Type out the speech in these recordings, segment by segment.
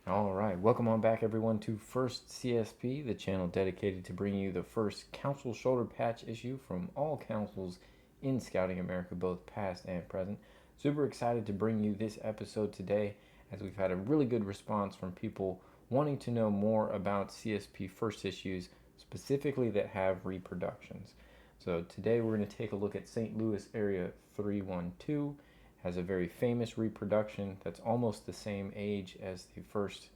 All right, welcome on back, everyone, to First CSP, the channel dedicated to bringing you the first council shoulder patch issue from all councils in Scouting America, both past and present. Super excited to bring you this episode today, as we've had a really good response from people wanting to know more about CSP first issues, specifically that have reproductions. So today we're going to take a look at St. Louis Area 312. Has a very famous reproduction that's almost the same age as the first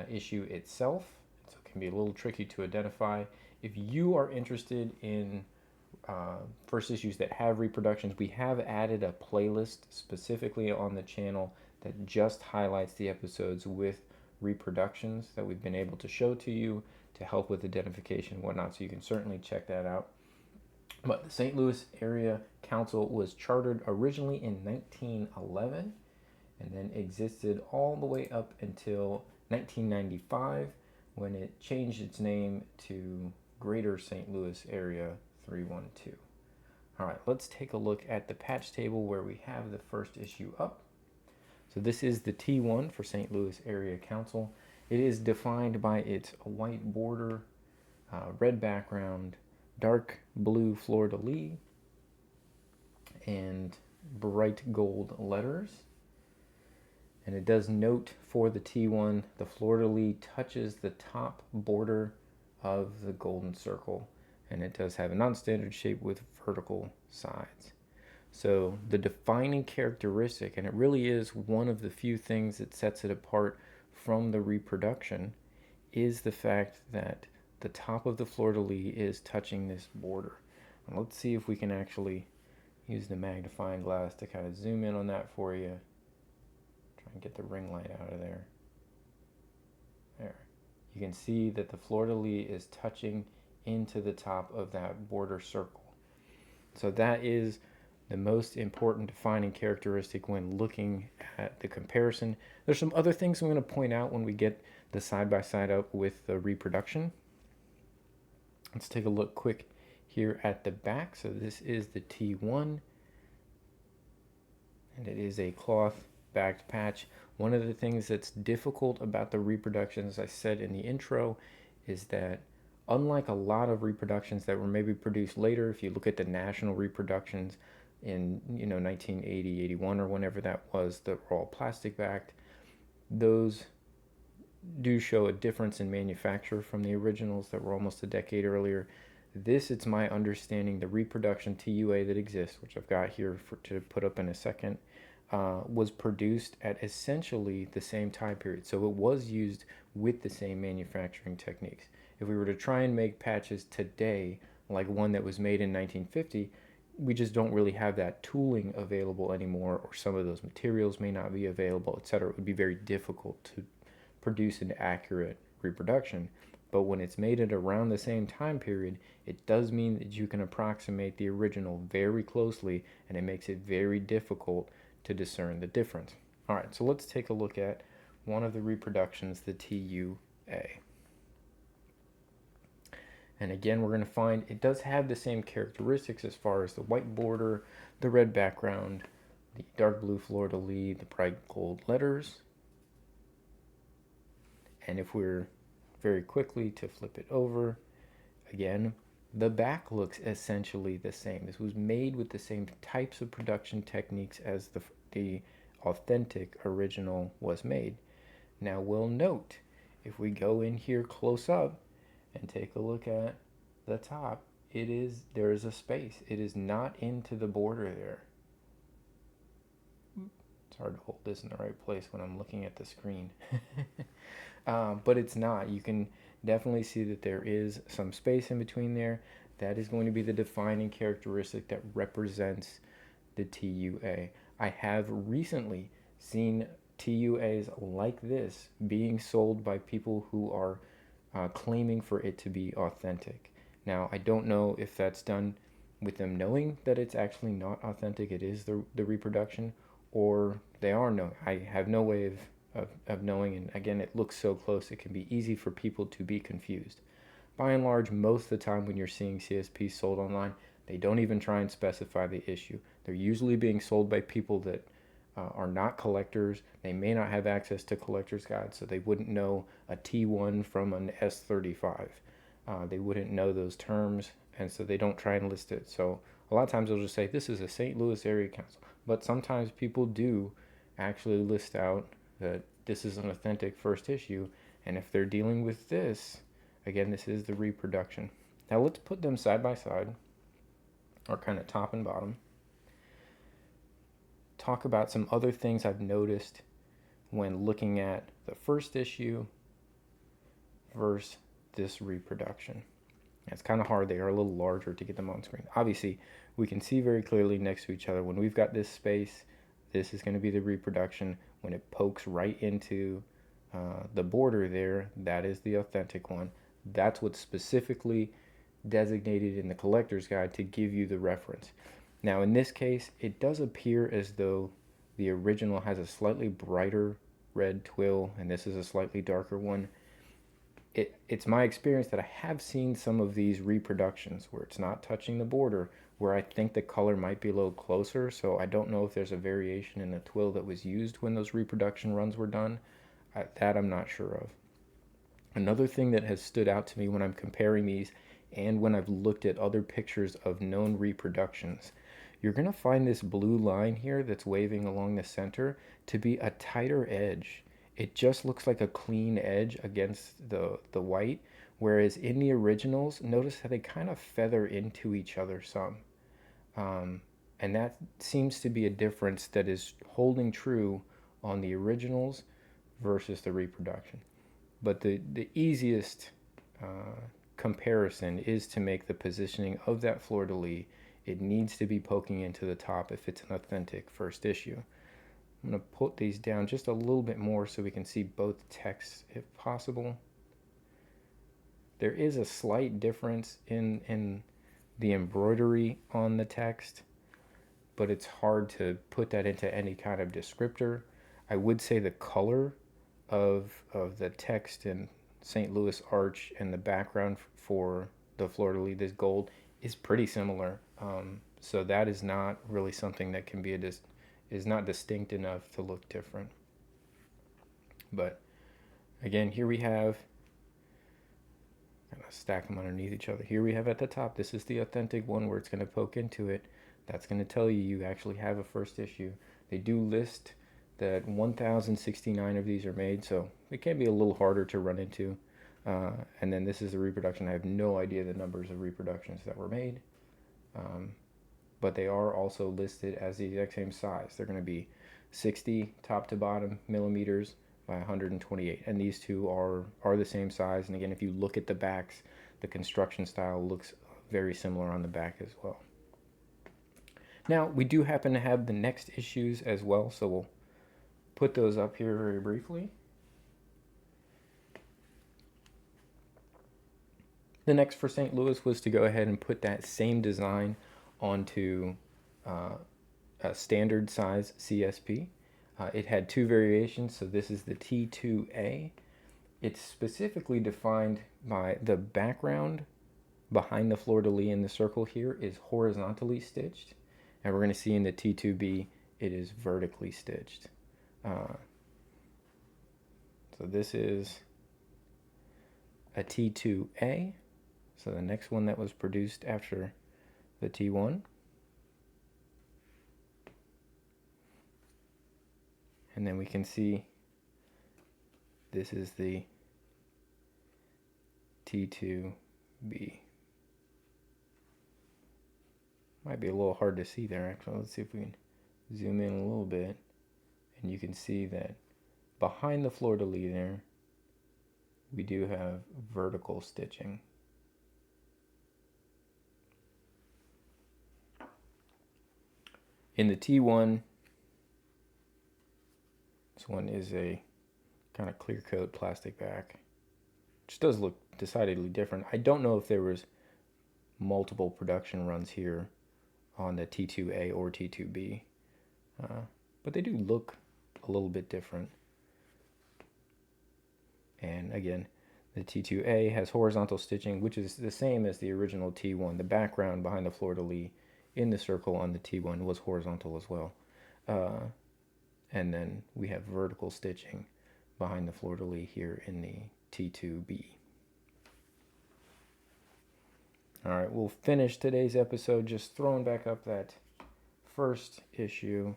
issue itself, so it can be a little tricky to identify. If you are interested in first issues that have reproductions, we have added a playlist specifically on the channel that just highlights the episodes with reproductions that we've been able to show to you to help with identification and whatnot, so you can certainly check that out. But the St. Louis Area Council was chartered originally in 1911 and then existed all the way up until 1995 when it changed its name to Greater St. Louis Area 312. All right, let's take a look at the patch table where we have the first issue up. So this is the T1 for St. Louis Area Council. It is defined by its white border, red background, dark blue fleur-de-lis, and bright gold letters. And it does note for the T1, the fleur-de-lis touches the top border of the golden circle, and it does have a non-standard shape with vertical sides. So the defining characteristic, and it really is one of the few things that sets it apart from the reproduction, is the fact that the top of the fleur-de-lis is touching this border. And let's see if we can actually use the magnifying glass to kind of zoom in on that for you. Try and get the ring light out of there. There. You can see that the fleur-de-lis is touching into the top of that border circle. So that is the most important defining characteristic when looking at the comparison. There's some other things I'm going to point out when we get the side-by-side up with the reproduction. Let's take a look quick here at the back. So this is the T1, and it is a cloth backed patch. One of the things that's difficult about the reproduction, as I said in the intro, is that unlike a lot of reproductions that were maybe produced later, if you look at the national reproductions in 1980, 81, or whenever that was, that were all plastic backed, those do show a difference in manufacture from the originals that were almost a decade earlier. This, it's my understanding, the reproduction TUA that exists, which I've got here to put up in a second, was produced at essentially the same time period. So it was used with the same manufacturing techniques. If we were to try and make patches today, like one that was made in 1950, we just don't really have that tooling available anymore, or some of those materials may not be available, etc. It would be very difficult to produce an accurate reproduction. But when it's made at around the same time period, it does mean that you can approximate the original very closely, and it makes it very difficult to discern the difference. All right, so let's take a look at one of the reproductions, the TUA. And again, we're going to find it does have the same characteristics as far as the white border, the red background, the dark blue fleur-de-lis, the bright gold letters. And if we're very quickly to flip it over, again, the back looks essentially the same. This was made with the same types of production techniques as the authentic original was made. Now we'll note, if we go in here close up and take a look at the top, there is a space. It is not into the border there. It's hard to hold this in the right place when I'm looking at the screen. But it's not. You can definitely see that there is some space in between there. That is going to be the defining characteristic that represents the TUA. I have recently seen TUAs like this being sold by people who are claiming for it to be authentic. Now, I don't know if that's done with them knowing that it's actually not authentic, it is the reproduction, or they are knowing. I have no way of knowing, and again, it looks so close, it can be easy for people to be confused. By and large, most of the time when you're seeing CSPs sold online, they don't even try and specify the issue. They're usually being sold by people that are not collectors. They may not have access to collector's guides, so they wouldn't know a T1 from an S35. They wouldn't know those terms, and so they don't try and list it. So a lot of times they'll just say this is a St. Louis area council, but sometimes people do actually list out that this is an authentic first issue, and if they're dealing with this, again, this is the reproduction. Now let's put them side by side, or kind of top and bottom. Talk about some other things I've noticed when looking at the first issue versus this reproduction. It's kind of hard. They are a little larger to get them on screen. Obviously, we can see very clearly next to each other. When we've got this space, this is going to be the reproduction. When it pokes right into the border there, that is the authentic one. That's what's specifically designated in the collector's guide to give you the reference. Now in this case, it does appear as though the original has a slightly brighter red twill, and this is a slightly darker one. It's my experience that I have seen some of these reproductions where it's not touching the border, where I think the color might be a little closer, so I don't know if there's a variation in the twill that was used when those reproduction runs were done. That I'm not sure of. Another thing that has stood out to me when I'm comparing these and when I've looked at other pictures of known reproductions, you're going to find this blue line here that's waving along the center to be a tighter edge. It just looks like a clean edge against the white, whereas in the originals, notice how they kind of feather into each other some. And that seems to be a difference that is holding true on the originals versus the reproduction. But the easiest comparison is to make the positioning of that fleur-de-lis. It needs to be poking into the top if it's an authentic first issue. I'm going to put these down just a little bit more so we can see both texts if possible. There is a slight difference in the embroidery on the text, but it's hard to put that into any kind of descriptor. I would say the color of the text in St. Louis Arch and the background for the fleur-de-lis, this gold, is pretty similar. So that is not really something that can be is not distinct enough to look different. But again, here we have, I'm gonna stack them underneath each other. Here we have at the top, this is the authentic one where it's going to poke into it. That's going to tell you actually have a first issue. They do list that 1,069 of these are made, so it can be a little harder to run into. And then this is the reproduction. I have no idea the numbers of reproductions that were made. But they are also listed as the exact same size. They're going to be 60 top to bottom millimeters by 128, and these two are the same size. And again, if you look at the backs, the construction style looks very similar on the back as well. Now we do happen to have the next issues as well, so we'll put those up here very briefly. The next for St. Louis was to go ahead and put that same design onto a standard size CSP. It had two variations, so this is the T2A. It's specifically defined by the background behind the fleur-de-lis in the circle here is horizontally stitched, and we're going to see in the T2B it is vertically stitched. So this is a T2A, so the next one that was produced after the T1. And then we can see this is the T2B. Might be a little hard to see there actually. Let's see if we can zoom in a little bit. And you can see that behind the fleur-de-lis there, we do have vertical stitching. In the T1, this one is a kind of clear coat plastic back, which does look decidedly different. I don't know if there was multiple production runs here on the T2A or T2B, but they do look a little bit different. And again, the T2A has horizontal stitching, which is the same as the original T1. The background behind the fleur-de-lis in the circle on the T1 was horizontal as well. and then we have vertical stitching behind the fleur-de-lis here in the T2B. All right, we'll finish today's episode just throwing back up that first issue.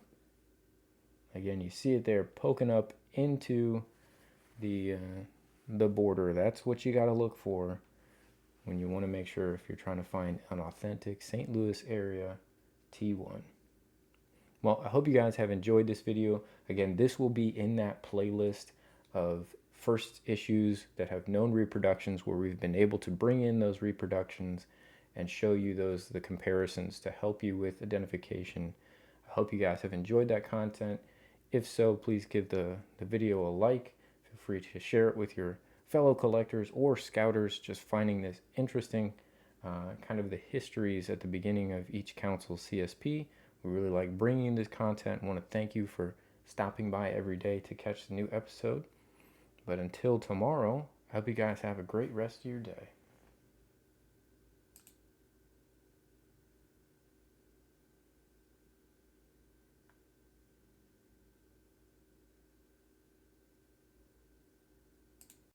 Again, you see it there poking up into the border. That's what you got to look for when you want to make sure if you're trying to find an authentic St. Louis area T1. Well, I hope you guys have enjoyed this video. Again, this will be in that playlist of first issues that have known reproductions where we've been able to bring in those reproductions and show you the comparisons to help you with identification. I hope you guys have enjoyed that content. If so, please give the video a like. Feel free to share it with your fellow collectors or scouters just finding this interesting, kind of the histories at the beginning of each council's CSP. We really like bringing this content. I want to thank you for stopping by every day to catch the new episode. But until tomorrow, I hope you guys have a great rest of your day.